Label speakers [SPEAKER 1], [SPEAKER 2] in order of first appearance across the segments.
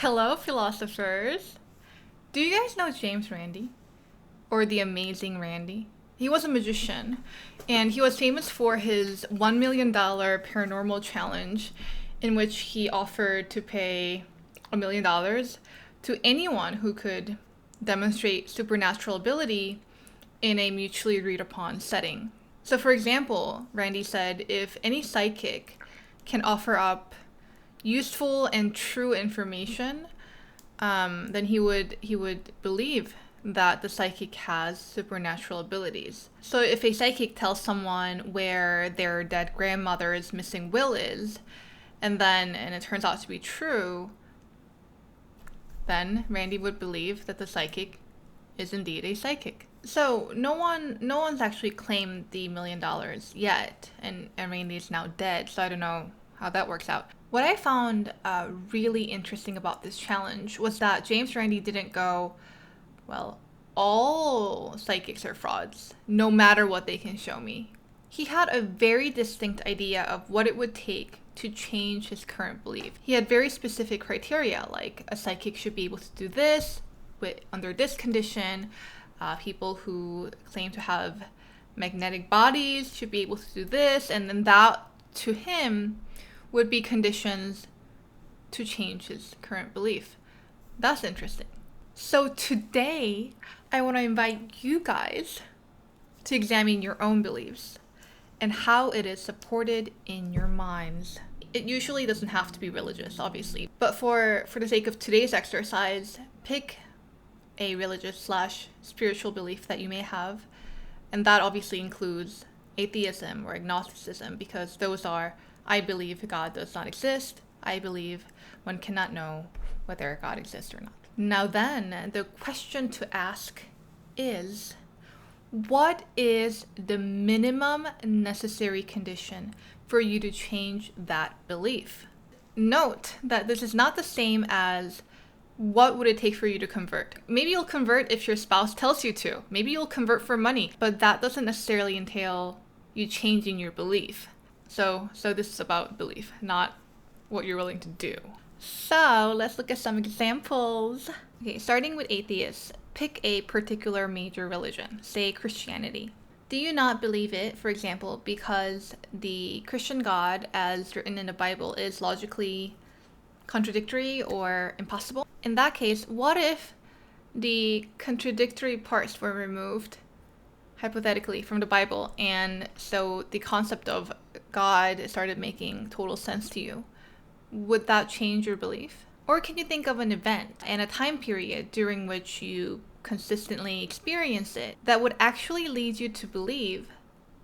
[SPEAKER 1] Hello, philosophers. Do you guys know James Randi? Or the amazing Randy? He was a magician, and he was famous for his $1 million paranormal challenge, in which he offered to pay $1 million to anyone who could demonstrate supernatural ability in a mutually agreed upon setting. So, for example, Randy said if any psychic can offer up useful and true information, then he would believe that the psychic has supernatural abilities. So if a psychic tells someone where their dead grandmother's missing will is, and it turns out to be true, then Randy would believe that the psychic is indeed a psychic. So no one's actually claimed the $1 million yet, and Randy's now dead, so I don't know how that works out. What I found really interesting about this challenge was that James Randi didn't go, well, all psychics are frauds, no matter what they can show me. He had a very distinct idea of what it would take to change his current belief. He had very specific criteria, like a psychic should be able to do this under this condition. People who claim to have magnetic bodies should be able to do this, and then that, to him, would be conditions to change his current belief. That's interesting. So today, I want to invite you guys to examine your own beliefs and how it is supported in your minds. It usually doesn't have to be religious, obviously, but for the sake of today's exercise, pick a religious/spiritual belief that you may have, and that obviously includes atheism or agnosticism, because those are, I believe God does not exist. I believe one cannot know whether God exists or not. Now then, the question to ask is, what is the minimum necessary condition for you to change that belief? Note that this is not the same as what would it take for you to convert. Maybe you'll convert if your spouse tells you to. Maybe you'll convert for money, but that doesn't necessarily entail you changing your belief. So this is about belief, not what you're willing to do. So let's look at some examples. Okay, starting with atheists, pick a particular major religion, say Christianity. Do you not believe it, for example, because the Christian God, as written in the Bible, is logically contradictory or impossible? In that case, what if the contradictory parts were removed, hypothetically, from the Bible, and so the concept of God started making total sense to you? Would that change your belief? Or can you think of an event and a time period during which you consistently experience it that would actually lead you to believe,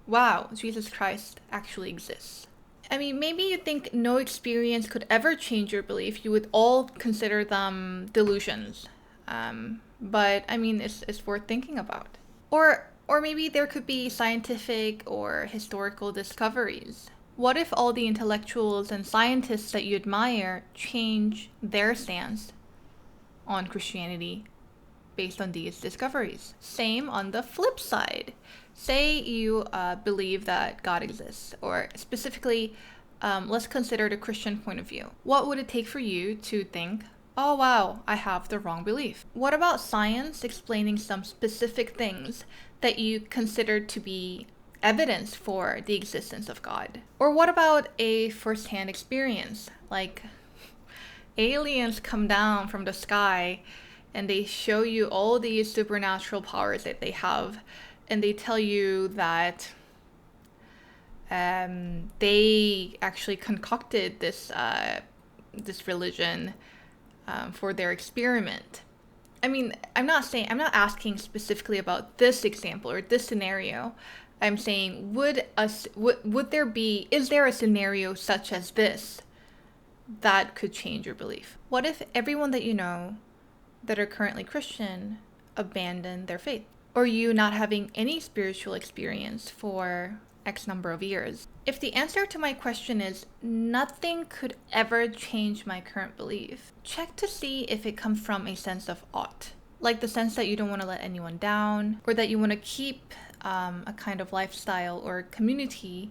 [SPEAKER 1] wow, Jesus Christ actually exists? I mean, maybe you think no experience could ever change your belief. You would all consider them delusions. But I mean, it's worth thinking about. Or maybe there could be scientific or historical discoveries. What if all the intellectuals and scientists that you admire change their stance on Christianity based on these discoveries? Same on the flip side. Say you believe that God exists, or specifically, let's consider the Christian point of view. What would it take for you to think, oh wow, I have the wrong belief? What about science explaining some specific things that you consider to be evidence for the existence of God? Or what about a first-hand experience, like aliens come down from the sky and they show you all these supernatural powers that they have, and they tell you that they actually concocted this religion for their experiment. I mean, I'm not asking specifically about this example or this scenario. I'm saying, is there a scenario such as this that could change your belief? What if everyone that you know that are currently Christian abandon their faith? Or you not having any spiritual experience for X number of years? If the answer to my question is nothing could ever change my current belief, check to see if it comes from a sense of ought. Like the sense that you don't want to let anyone down, or that you want to keep a kind of lifestyle or community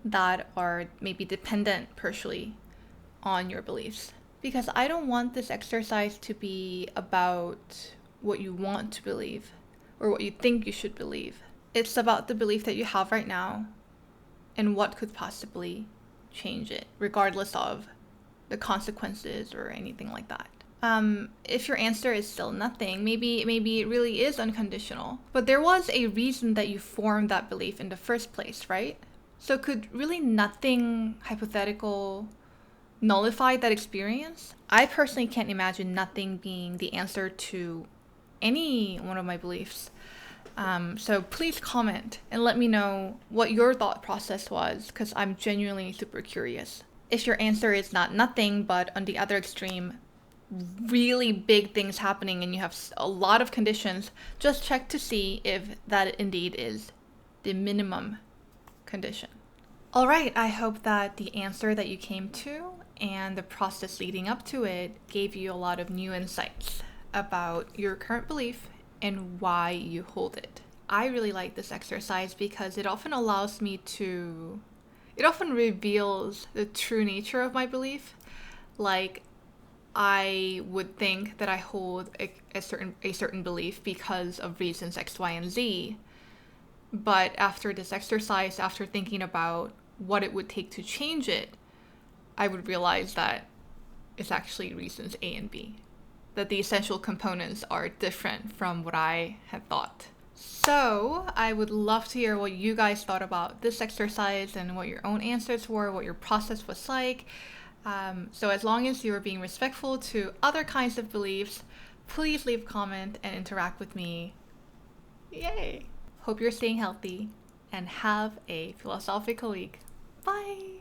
[SPEAKER 1] that are maybe dependent partially on your beliefs. Because I don't want this exercise to be about what you want to believe or what you think you should believe. It's about the belief that you have right now and what could possibly change it, regardless of the consequences or anything like that. If your answer is still nothing, maybe it really is unconditional. But there was a reason that you formed that belief in the first place, right? So could really nothing hypothetical nullify that experience? I personally can't imagine nothing being the answer to any one of my beliefs. So please comment and let me know what your thought process was, because I'm genuinely super curious. If your answer is not nothing, but on the other extreme, really big things happening and you have a lot of conditions, just check to see if that indeed is the minimum condition. All right, I hope that the answer that you came to and the process leading up to it gave you a lot of new insights about your current belief and why you hold it. I really like this exercise because it often reveals the true nature of my belief. Like, I would think that I hold a certain belief because of reasons X, Y, and Z. But after this exercise, after thinking about what it would take to change it, I would realize that it's actually reasons A and B. That the essential components are different from what I had thought. So I would love to hear what you guys thought about this exercise and what your own answers were, what your process was like. So as long as you're being respectful to other kinds of beliefs, please leave a comment and interact with me. Yay! Hope you're staying healthy and have a philosophical week. Bye!